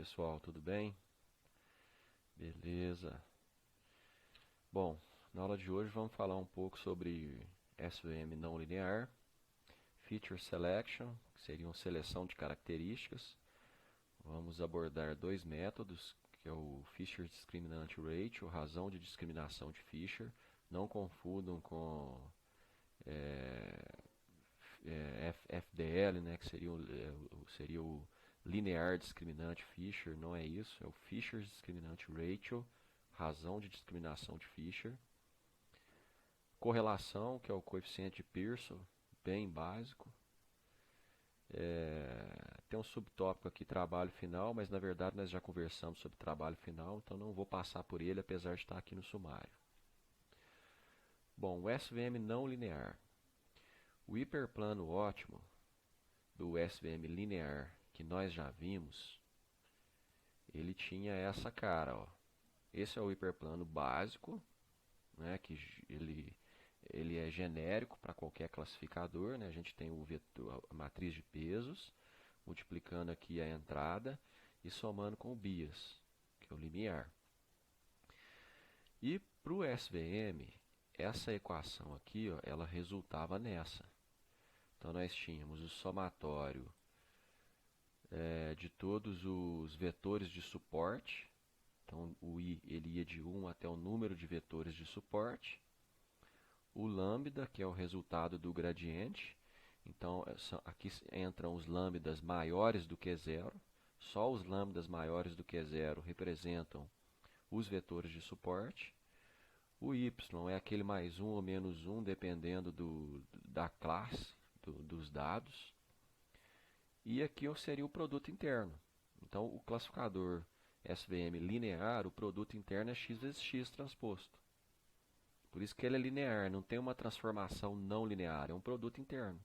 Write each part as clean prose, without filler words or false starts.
Pessoal, tudo bem? Beleza. Bom, na aula de hoje vamos falar um pouco sobre SVM não linear, Feature Selection, que seriam seleção de características. Vamos abordar dois métodos, que é o Fisher Discriminant Ratio, razão de discriminação de Fisher. Não confundam com FDL, né, que seria o linear discriminante Fisher. Não é isso, é o Fisher Discriminant Ratio, razão de discriminação de Fisher. Correlação, que é o coeficiente de Pearson, bem básico. Tem um subtópico aqui, trabalho final, mas na verdade nós já conversamos sobre trabalho final, então não vou passar por ele, apesar de estar aqui no sumário. Bom, o SVM não linear. O hiperplano ótimo do SVM linear que nós já vimos, ele tinha essa cara, ó. Esse é o hiperplano básico, né, que ele é genérico para qualquer classificador, né? A gente tem o vetor, a matriz de pesos, multiplicando aqui a entrada e somando com o bias, que é o limiar. E para o SVM, essa equação aqui, ó, ela resultava nessa. Então nós tínhamos o somatório de todos os vetores de suporte. Então o I ele ia de 1 até o número de vetores de suporte. O lambda, que é o resultado do gradiente. Então aqui entram os lambdas maiores do que zero. Só os lambdas maiores do que zero representam os vetores de suporte. O y é aquele mais 1 ou menos 1, dependendo da classe dos dados. E aqui seria o produto interno. Então, o classificador SVM linear, o produto interno é x vezes x transposto. Por isso que ele é linear, não tem uma transformação não linear, é um produto interno,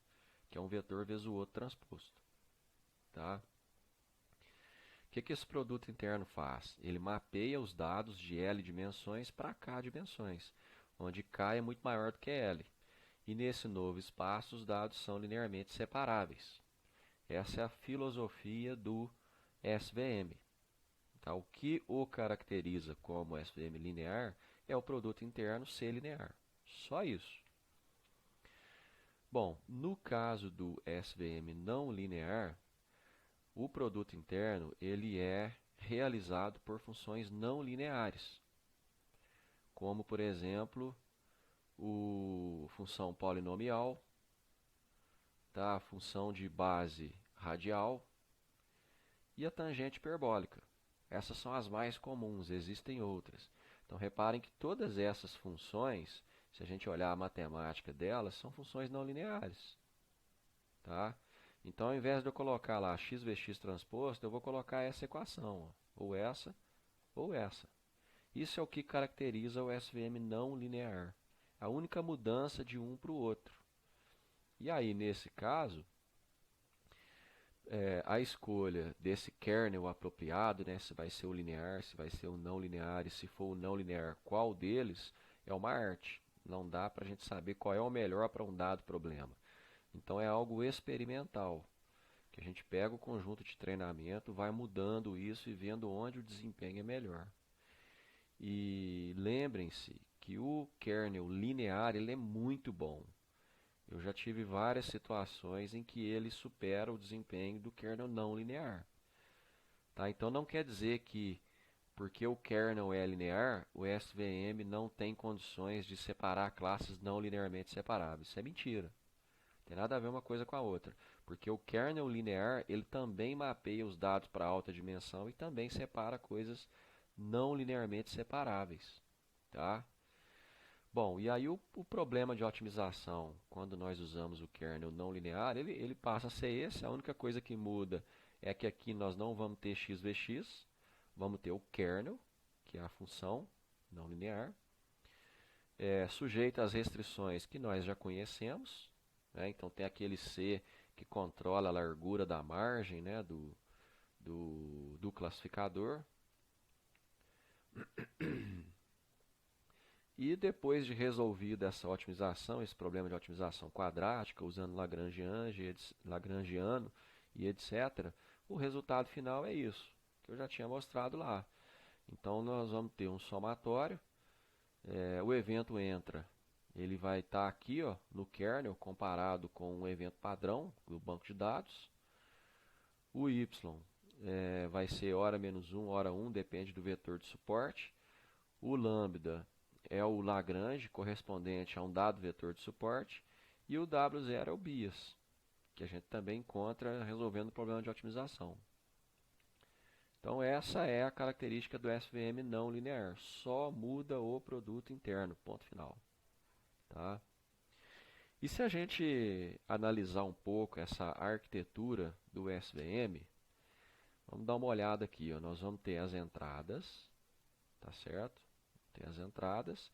que é um vetor vezes o outro transposto. Tá? O que esse produto interno faz? Ele mapeia os dados de L dimensões para K dimensões, onde K é muito maior do que L. E nesse novo espaço, os dados são linearmente separáveis. Essa é a filosofia do SVM. Tá? O que o caracteriza como SVM linear é o produto interno ser linear. Só isso. Bom, no caso do SVM não linear, o produto interno ele é realizado por funções não lineares, como, por exemplo, a função polinomial, tá? A função de base radial e a tangente hiperbólica. Essas são as mais comuns, existem outras. Então, reparem que todas essas funções, se a gente olhar a matemática delas, são funções não lineares. Tá? Então, ao invés de eu colocar lá x vezes x transposto, eu vou colocar essa equação, ó, ou essa, ou essa. Isso é o que caracteriza o SVM não linear. A única mudança de um para o outro. E aí, nesse caso, a escolha desse kernel apropriado, né, se vai ser o linear, se vai ser o não linear, e se for o não linear, qual deles, é uma arte. Não dá para a gente saber qual é o melhor para um dado problema. Então é algo experimental, que a gente pega o conjunto de treinamento, vai mudando isso e vendo onde o desempenho é melhor. E lembrem-se que o kernel linear ele é muito bom. Eu já tive várias situações em que ele supera o desempenho do kernel não linear. Tá? Então não quer dizer que porque o kernel é linear, o SVM não tem condições de separar classes não linearmente separáveis. Isso é mentira. Tem nada a ver uma coisa com a outra. Porque o kernel linear ele também mapeia os dados para alta dimensão e também separa coisas não linearmente separáveis. Tá? Bom, e aí o problema de otimização, quando nós usamos o kernel não linear, ele passa a ser esse. A única coisa que muda é que aqui nós não vamos ter x vezes x, vamos ter o kernel, que é a função não linear, sujeita às restrições que nós já conhecemos. Né? Então tem aquele C que controla a largura da margem, né, do classificador. E depois de resolvida essa otimização, esse problema de otimização quadrática, usando Lagrangiano e etc., o resultado final é isso, que eu já tinha mostrado lá. Então nós vamos ter um somatório, o evento entra, ele vai estar aqui ó, no kernel comparado com o evento padrão do banco de dados. O y vai ser hora menos 1, hora 1, depende do vetor de suporte. O lambda é o Lagrange correspondente a um dado vetor de suporte. E o W0 é o bias, que a gente também encontra resolvendo o problema de otimização. Então essa é a característica do SVM não linear, só muda o produto interno, ponto final. Tá? E se a gente analisar um pouco essa arquitetura do SVM, vamos dar uma olhada aqui, ó. Nós vamos ter as entradas, tá certo? Tem as entradas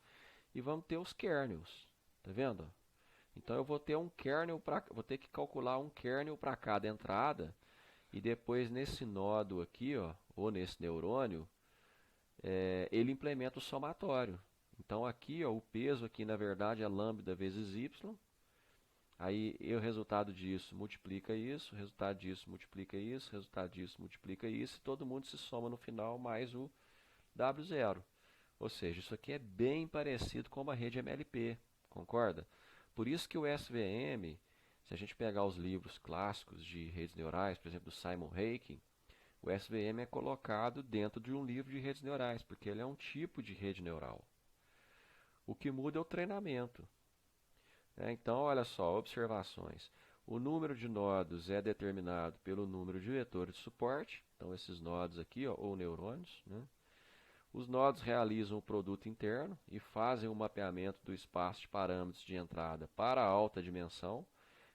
e vamos ter os kernels, tá vendo? Então eu vou ter um kernel vou ter que calcular um kernel para cada entrada e depois nesse nódo aqui, ó, ou nesse neurônio, ele implementa o somatório. Então aqui, ó, o peso aqui na verdade é lambda vezes y. Aí o resultado disso multiplica isso, o resultado disso multiplica isso, o resultado disso multiplica isso, e todo mundo se soma no final mais o W0. Ou seja, isso aqui é bem parecido com uma rede MLP, concorda? Por isso que o SVM, se a gente pegar os livros clássicos de redes neurais, por exemplo, do Simon Hayek, o SVM é colocado dentro de um livro de redes neurais, porque ele é um tipo de rede neural. O que muda é o treinamento. Então, olha só, observações. O número de nodos é determinado pelo número de vetores de suporte. Então, esses nodos aqui, ó, ou neurônios. Né? Os nodos realizam o produto interno e fazem o mapeamento do espaço de parâmetros de entrada para a alta dimensão.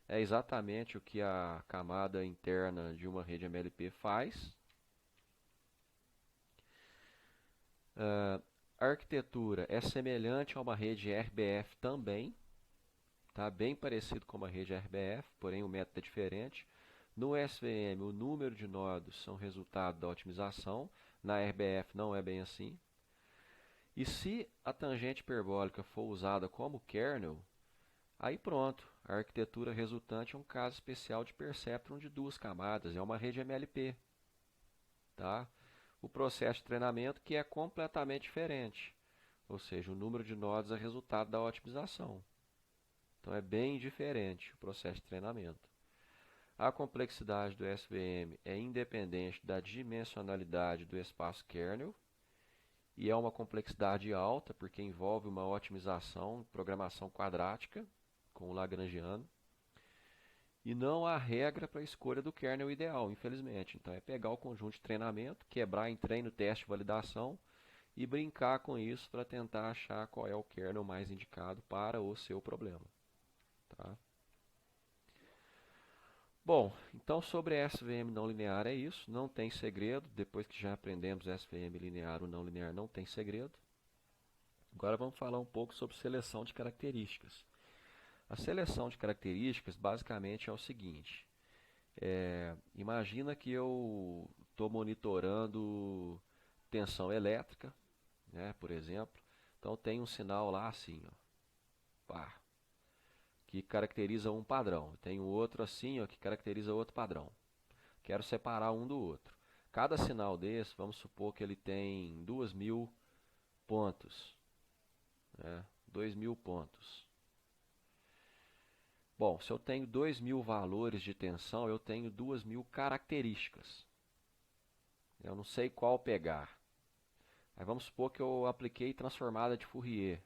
É exatamente o que a camada interna de uma rede MLP faz. A arquitetura é semelhante a uma rede RBF também. Tá bem parecido com uma rede RBF, porém o método é diferente. No SVM, o número de nodos são resultado da otimização. Na RBF não é bem assim. E se a tangente hiperbólica for usada como kernel, aí pronto, a arquitetura resultante é um caso especial de perceptron de duas camadas, é uma rede MLP. Tá? O processo de treinamento que é completamente diferente, ou seja, o número de nodos é resultado da otimização. Então é bem diferente o processo de treinamento. A complexidade do SVM é independente da dimensionalidade do espaço kernel e é uma complexidade alta porque envolve uma otimização, programação quadrática com o Lagrangiano. E não há regra para a escolha do kernel ideal, infelizmente. Então é pegar o conjunto de treinamento, quebrar em treino, teste e validação e brincar com isso para tentar achar qual é o kernel mais indicado para o seu problema. Tá? Bom, então sobre SVM não linear é isso, não tem segredo. Depois que já aprendemos SVM linear ou não linear, não tem segredo. Agora vamos falar um pouco sobre seleção de características. A seleção de características basicamente é o seguinte. Imagina que eu estou monitorando tensão elétrica, né, por exemplo. Então tem um sinal lá assim, ó, pá, que caracteriza um padrão. Tem outro assim, ó, que caracteriza outro padrão. Quero separar um do outro. Cada sinal desse, vamos supor que ele tem 2.000 pontos. Né? 2.000 pontos. Bom, se eu tenho 2.000 valores de tensão, eu tenho 2.000 características. Eu não sei qual pegar. Aí vamos supor que eu apliquei transformada de Fourier.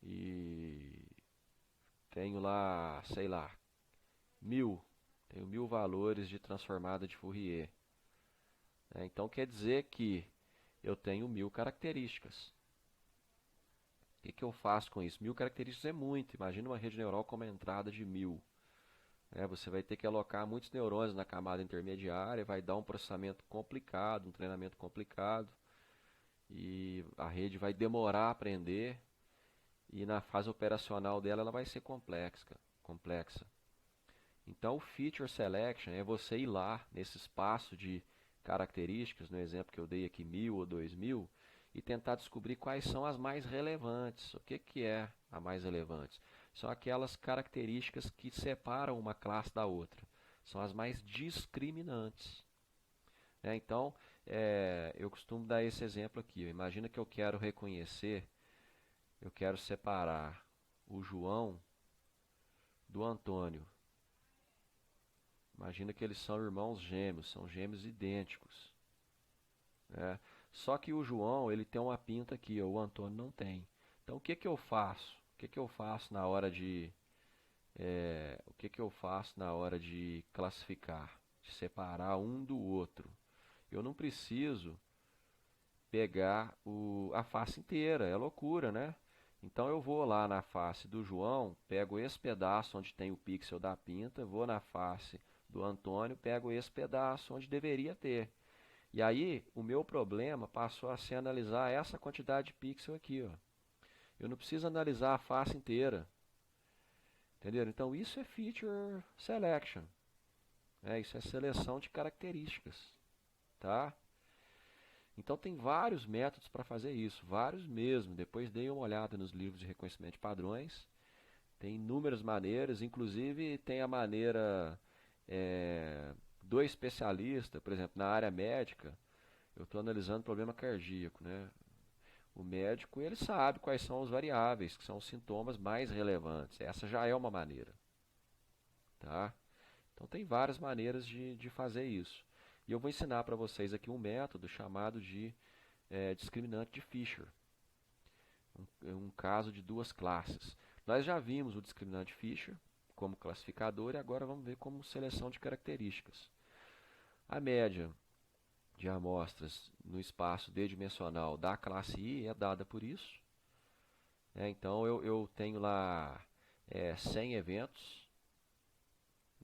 E tenho lá, sei lá, 1.000. Tenho 1.000 valores de transformada de Fourier. Então quer dizer que eu tenho 1.000 características. O que eu faço com isso? 1.000 características é muito. Imagina uma rede neural com uma entrada de 1.000. Você vai ter que alocar muitos neurônios na camada intermediária, vai dar um processamento complicado, um treinamento complicado. E a rede vai demorar a aprender. E na fase operacional dela ela vai ser complexa. Então o Feature Selection é você ir lá nesse espaço de características, no exemplo que eu dei aqui, 1.000 ou 2.000, e tentar descobrir quais são as mais relevantes. O que é a mais relevante? São aquelas características que separam uma classe da outra. São as mais discriminantes. Então, eu costumo dar esse exemplo aqui. Imagina que eu quero reconhecer, eu quero separar o João do Antônio. Imagina que eles são irmãos gêmeos, são gêmeos idênticos, né? Só que o João, ele tem uma pinta aqui, ó, o Antônio não tem. Então, o que que eu faço? O que que eu faço na hora de o que que eu faço na hora de classificar, de separar um do outro? Eu não preciso pegar a face inteira, é loucura, né? Então eu vou lá na face do João, pego esse pedaço onde tem o pixel da pinta, vou na face do Antônio, pego esse pedaço onde deveria ter. E aí o meu problema passou a ser analisar essa quantidade de pixel aqui, ó. Eu não preciso analisar a face inteira. Entenderam? Então isso é feature selection. Isso é seleção de características. Tá? Então tem vários métodos para fazer isso, vários mesmo. Depois dei uma olhada nos livros de reconhecimento de padrões. Tem inúmeras maneiras, inclusive tem a maneira do especialista, por exemplo, na área médica, eu estou analisando problema cardíaco, né? O médico ele sabe quais são os variáveis, que são os sintomas mais relevantes. Essa já é uma maneira. Tá? Então tem várias maneiras de fazer isso. E eu vou ensinar para vocês aqui um método chamado de discriminante de Fisher. Um caso de duas classes. Nós já vimos o discriminante Fisher como classificador e agora vamos ver como seleção de características. A média de amostras no espaço D-dimensional da classe I é dada por isso. Então eu tenho lá 100 eventos.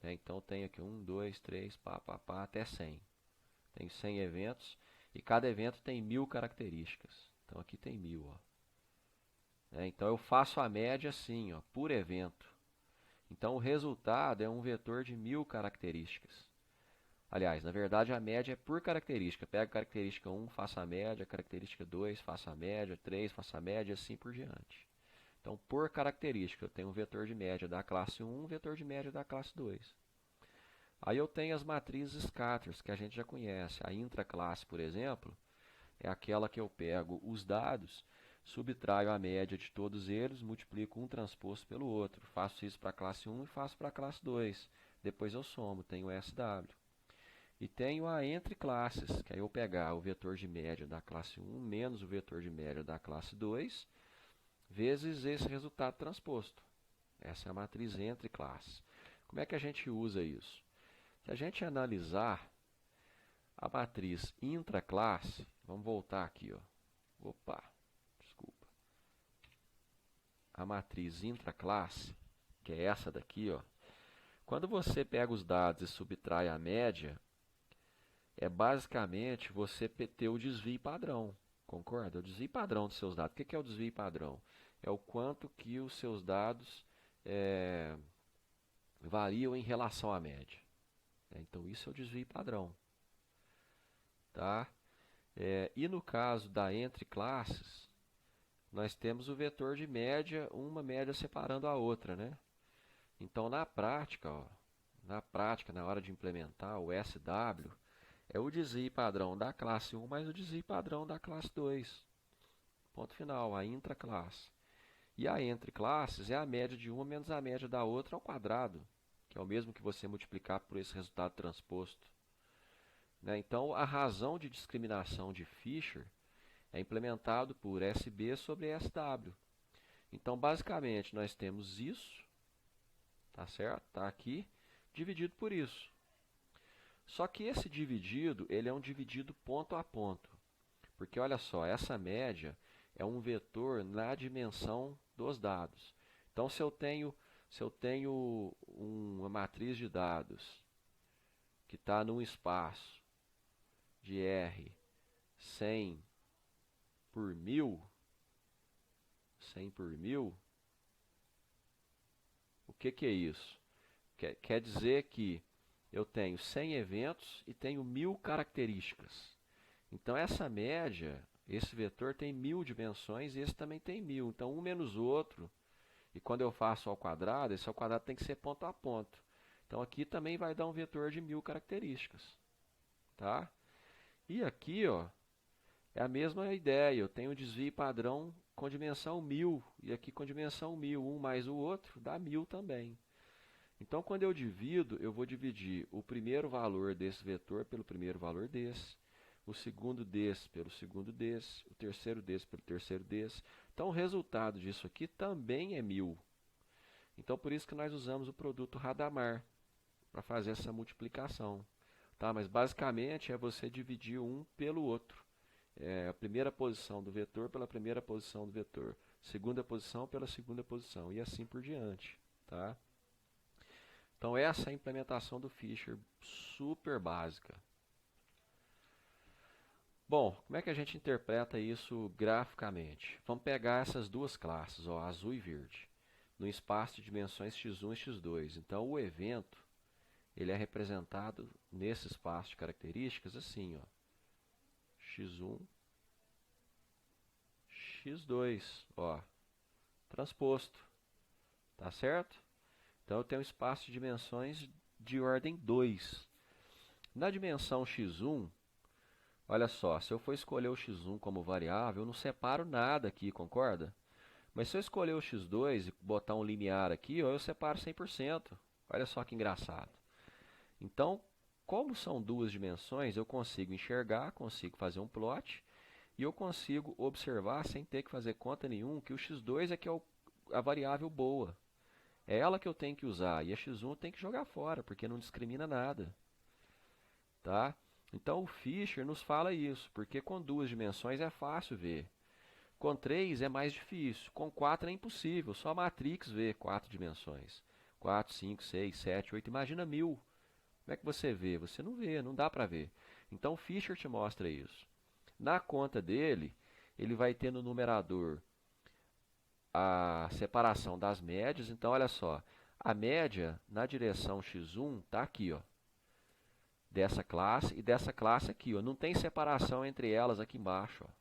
Então tenho aqui 1, 2, 3, até 100. Tenho 100 eventos e cada evento tem 1000 características. Então aqui tem 1000. Ó. Então eu faço a média assim, ó, por evento. Então o resultado é um vetor de 1000 características. Aliás, na verdade a média é por característica. Pega a característica 1, faça a média, característica 2, faça a média, 3, faça a média, assim por diante. Então, por característica, eu tenho um vetor de média da classe 1, um vetor de média da classe 2. Aí eu tenho as matrizes scatters, que a gente já conhece. A intraclasse, por exemplo, é aquela que eu pego os dados, subtraio a média de todos eles, multiplico um transposto pelo outro. Faço isso para a classe 1 e faço para a classe 2. Depois eu somo, tenho o SW. E tenho a entre classes, que aí eu pegar o vetor de média da classe 1 menos o vetor de média da classe 2, vezes esse resultado transposto. Essa é a matriz entre classes. Como é que a gente usa isso? Se a gente analisar a matriz intraclasse, vamos voltar aqui, ó. Opa, desculpa. A matriz intraclasse, que é essa daqui, ó. Quando você pega os dados e subtrai a média, é basicamente você ter o desvio padrão, concorda? O desvio padrão dos seus dados. O que é o desvio padrão? É o quanto que os seus dados variam em relação à média. Então isso é o desvio padrão. Tá? E no caso da entre classes, nós temos o vetor de média, uma média separando a outra, né? Então na prática, ó, na hora de implementar o SW, é o desvio padrão da classe 1 mais o desvio padrão da classe 2. Ponto final, a intraclasse. E a entre classes é a média de uma menos a média da outra ao quadrado, que é o mesmo que você multiplicar por esse resultado transposto. Então, a razão de discriminação de Fisher é implementado por SB sobre SW. Então, basicamente, nós temos isso, tá certo? Está aqui, dividido por isso. Só que esse dividido, ele é um dividido ponto a ponto. Porque, olha só, essa média é um vetor na dimensão dos dados. Então, se eu tenho uma matriz de dados que está num espaço de R 100 por 1000, 100 por 1000, o que é isso? Quer dizer que eu tenho 100 eventos e tenho 1000 características. Então essa média, esse vetor tem 1000 dimensões e esse também tem 1000. Então um menos o outro, e quando eu faço ao quadrado, esse ao quadrado tem que ser ponto a ponto. Então aqui também vai dar um vetor de 1000 características. Tá? E aqui, ó, é a mesma ideia. Eu tenho um desvio padrão com dimensão 1000 e aqui com dimensão 1000. Um mais o outro dá 1000 também. Então, quando eu divido, eu vou dividir o primeiro valor desse vetor pelo primeiro valor desse, o segundo desse pelo segundo desse, o terceiro desse pelo terceiro desse. Então, o resultado disso aqui também é 1000. Então, por isso que nós usamos o produto Hadamard para fazer essa multiplicação. Tá? Mas, basicamente, é você dividir um pelo outro. A primeira posição do vetor pela primeira posição do vetor, segunda posição pela segunda posição, e assim por diante. Tá? Então essa é a implementação do Fisher, super básica. Bom, como é que a gente interpreta isso graficamente? Vamos pegar essas duas classes, ó, azul e verde, no espaço de dimensões x1 e x2. Então o evento ele é representado nesse espaço de características assim, ó, x1, x2, ó, transposto, tá certo? Então eu tenho um espaço de dimensões de ordem 2. Na dimensão x1, olha só, se eu for escolher o x1 como variável, eu não separo nada aqui, concorda? Mas se eu escolher o x2 e botar um limiar aqui, ó, eu separo 100%. Olha só que engraçado. Então, como são duas dimensões, eu consigo enxergar, consigo fazer um plot, e eu consigo observar, sem ter que fazer conta nenhuma, que o x2 é que é a variável boa. É ela que eu tenho que usar, e a x1 eu tenho que jogar fora, porque não discrimina nada. Tá? Então o Fisher nos fala isso, porque com duas dimensões é fácil ver. Com três é mais difícil, com quatro é impossível, só a Matrix vê quatro dimensões. 4, 5, 6, 7, 8, imagina 1000. Como é que você vê? Você não vê, não dá para ver. Então o Fisher te mostra isso. Na conta dele, ele vai ter no numerador a separação das médias. Então olha só, a média na direção x1 está aqui, ó, dessa classe e dessa classe aqui, ó. Não tem separação entre elas aqui embaixo, ó.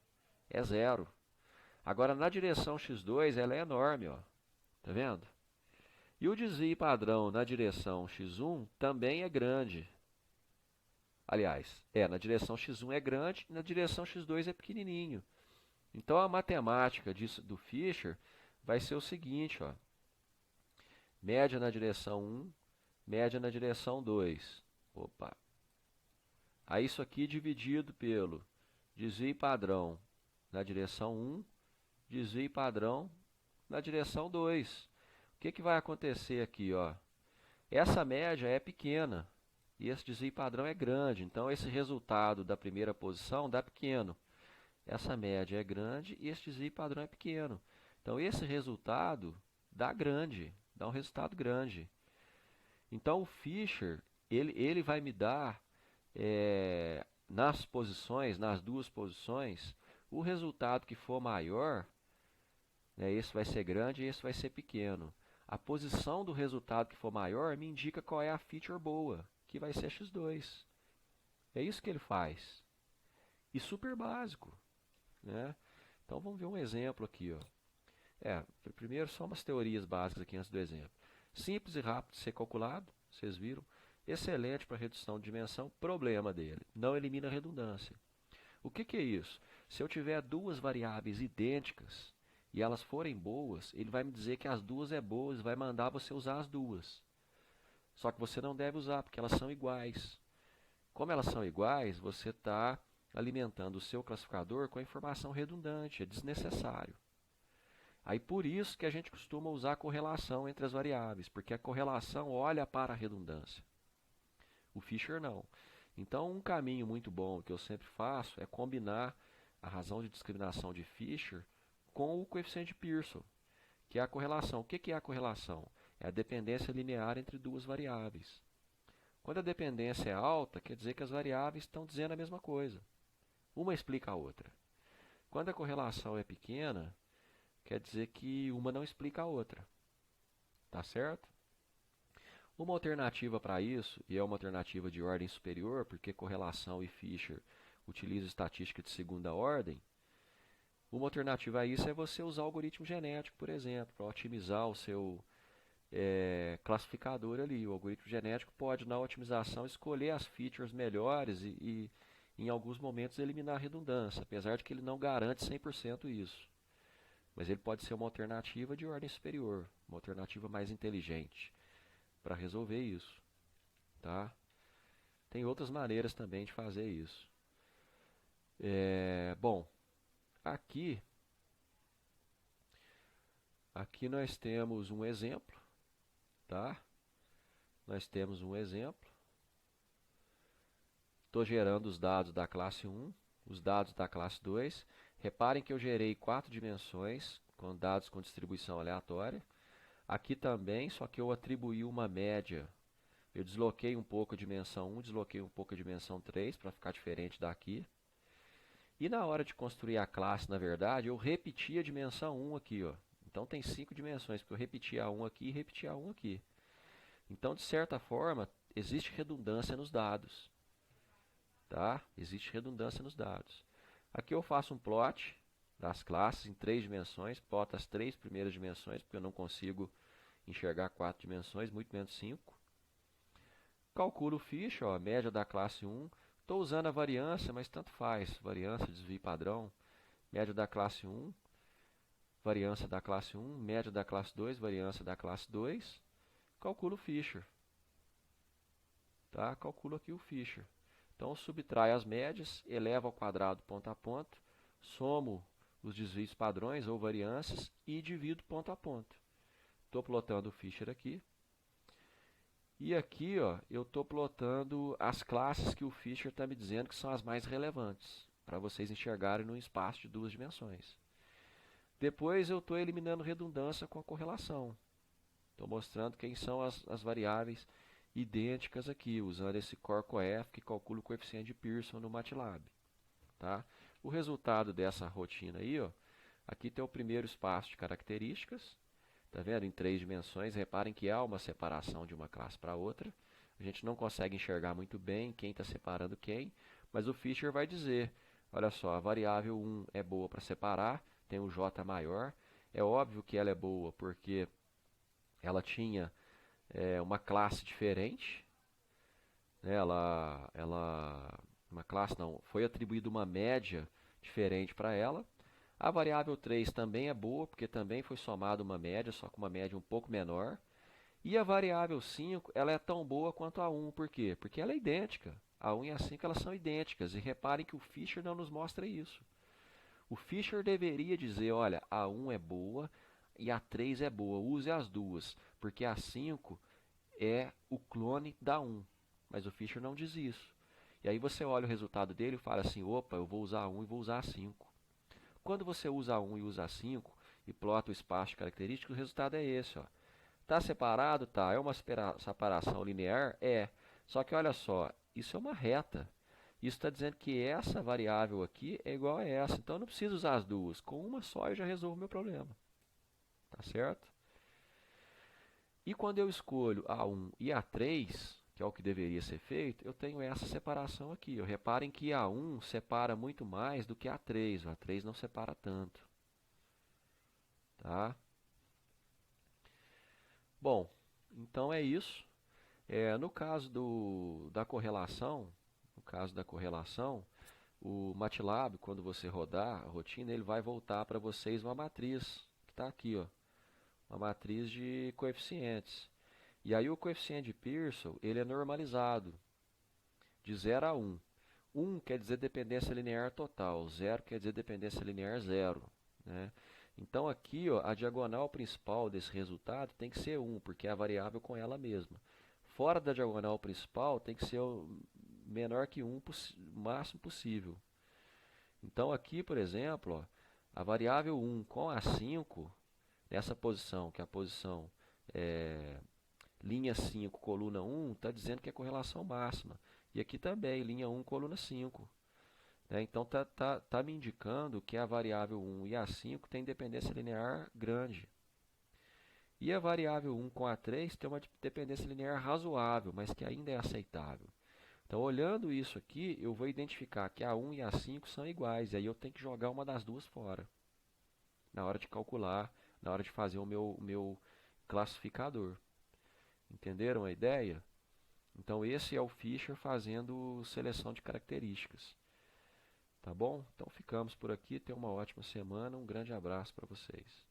É zero. Agora na direção x2 ela é enorme, ó. Tá vendo? E o desvio padrão na direção x1 também é grande. Aliás, na direção x1 é grande e na direção x2 é pequenininho. Então a matemática disso, do Fisher vai ser o seguinte, ó. Média na direção 1, média na direção 2. Opa. Aí isso aqui dividido pelo desvio padrão na direção 1, desvio padrão na direção 2. O que vai acontecer aqui, ó? Essa média é pequena e esse desvio padrão é grande. Então esse resultado da primeira posição dá pequeno. Essa média é grande e esse desvio padrão é pequeno. Então esse resultado dá grande, dá um resultado grande. Então o Fisher, ele vai me dar nas posições, nas duas posições, o resultado que for maior, né, esse vai ser grande e esse vai ser pequeno. A posição do resultado que for maior me indica qual é a feature boa, que vai ser x2. É isso que ele faz. E super básico, né? Então vamos ver um exemplo aqui, ó. Primeiro só umas teorias básicas aqui antes do exemplo. Simples e rápido de ser calculado, vocês viram. Excelente para redução de dimensão. Problema dele, não elimina redundância. O que é isso? Se eu tiver duas variáveis idênticas e elas forem boas, ele vai me dizer que as duas é boas e vai mandar você usar as duas. Só que você não deve usar porque elas são iguais. Como elas são iguais, você está alimentando o seu classificador com a informação redundante, é desnecessário. Aí por isso que a gente costuma usar a correlação entre as variáveis, porque a correlação olha para a redundância. O Fisher não. Então um caminho muito bom que eu sempre faço é combinar a razão de discriminação de Fisher com o coeficiente de Pearson, que é a correlação. O que é a correlação? É a dependência linear entre duas variáveis. Quando a dependência é alta, quer dizer que as variáveis estão dizendo a mesma coisa. Uma explica a outra. Quando a correlação é pequena, quer dizer que uma não explica a outra. Tá certo? Uma alternativa para isso, e é uma alternativa de ordem superior, porque correlação e Fisher utilizam estatística de segunda ordem, uma alternativa a isso é você usar o algoritmo genético, por exemplo, para otimizar o seu classificador ali. O algoritmo genético pode, na otimização, escolher as features melhores e em alguns momentos eliminar a redundância, apesar de que ele não garante 100% isso. Mas ele pode ser uma alternativa de ordem superior, uma alternativa mais inteligente para resolver isso, tá? Tem outras maneiras também de fazer isso. Bom, aqui nós temos um exemplo, tá? Nós temos um exemplo. Estou gerando os dados da classe 1, os dados da classe 2. Reparem que eu gerei 4 dimensões, com dados com distribuição aleatória. Aqui também, só que eu atribuí uma média. Eu desloquei um pouco a dimensão 1, desloquei um pouco a dimensão 3, para ficar diferente daqui. E na hora de construir a classe, na verdade, eu repeti a dimensão 1 aqui, ó. Então tem 5 dimensões, porque eu repeti a 1 aqui e repeti a 1 aqui. Então, de certa forma, existe redundância nos dados. Tá? Existe redundância nos dados. Aqui eu faço um plot das classes em 3 dimensões, ploto as 3 primeiras dimensões, porque eu não consigo enxergar 4 dimensões, muito menos 5. Calculo o Fisher, ó, a média da classe 1. Estou usando a variância, mas tanto faz. Variância, desvio padrão, média da classe 1, variância da classe 1, média da classe 2, variância da classe 2. Calculo o Fisher. Tá? Calculo aqui o Fisher. Então, subtrai as médias, eleva ao quadrado ponto a ponto, somo os desvios padrões ou variâncias e divido ponto a ponto. Estou plotando o Fisher aqui. E aqui, ó, eu estou plotando as classes que o Fisher está me dizendo que são as mais relevantes, para vocês enxergarem num espaço de 2 dimensões. Depois eu estou eliminando redundância com a correlação. Estou mostrando quem são as variáveis idênticas aqui, usando esse core-coef que calcula o coeficiente de Pearson no MATLAB. Tá? O resultado dessa rotina aí, ó, aqui tem o primeiro espaço de características, tá vendo? Em 3 dimensões, reparem que há uma separação de uma classe para outra. A gente não consegue enxergar muito bem quem está separando quem, mas o Fisher vai dizer, olha só, a variável 1 é boa para separar, tem um J maior. É óbvio que ela é boa porque ela tinha uma classe diferente, né? Uma classe não, foi atribuída uma média diferente para ela. A variável 3 também é boa, porque também foi somada uma média, só com uma média um pouco menor. E a variável 5, ela é tão boa quanto a 1, por quê? Porque ela é idêntica. A 1 e a 5 elas são idênticas, e reparem que o Fisher não nos mostra isso. O Fisher deveria dizer, olha, a 1 é boa e a 3 é boa, use as duas, porque a 5 é o clone da 1, mas o Fisher não diz isso. E aí você olha o resultado dele e fala assim, opa, eu vou usar a 1 e vou usar a 5. Quando você usa a 1 e usa a 5 e plota o espaço de características, o resultado é esse. Está separado? Tá. É uma separação linear? É. Só que olha só, isso é uma reta. Isso está dizendo que essa variável aqui é igual a essa. Então eu não preciso usar as duas. Com uma só eu já resolvo o meu problema. Tá certo? E quando eu escolho A1 e A3, que é o que deveria ser feito, eu tenho essa separação aqui. Reparem que A1 separa muito mais do que A3. O A3 não separa tanto. Tá? Bom, então é isso. No caso da correlação, o MATLAB, quando você rodar a rotina, ele vai voltar para vocês uma matriz, que está aqui, ó, uma matriz de coeficientes. E aí o coeficiente de Pearson, ele é normalizado, de 0 a 1. 1 quer dizer dependência linear total, 0 quer dizer dependência linear zero, né? Então aqui, ó, a diagonal principal desse resultado tem que ser 1, porque é a variável com ela mesma. Fora da diagonal principal tem que ser menor que 1 o máximo possível. Então aqui, por exemplo, ó, a variável 1 com a 5, nessa posição, que é a posição linha 5, coluna 1, está dizendo que é correlação máxima. E aqui também, linha 1, coluna 5. Né? Então tá me indicando que a variável 1 e a 5 tem dependência linear grande. E a variável 1 com a 3 tem uma dependência linear razoável, mas que ainda é aceitável. Então, olhando isso aqui, eu vou identificar que a 1 e a 5 são iguais, e aí eu tenho que jogar uma das duas fora, na hora de calcular, na hora de fazer o meu classificador. Entenderam a ideia? Então, esse é o Fisher fazendo seleção de características. Tá bom? Então ficamos por aqui. Tenha uma ótima semana. Um grande abraço para vocês.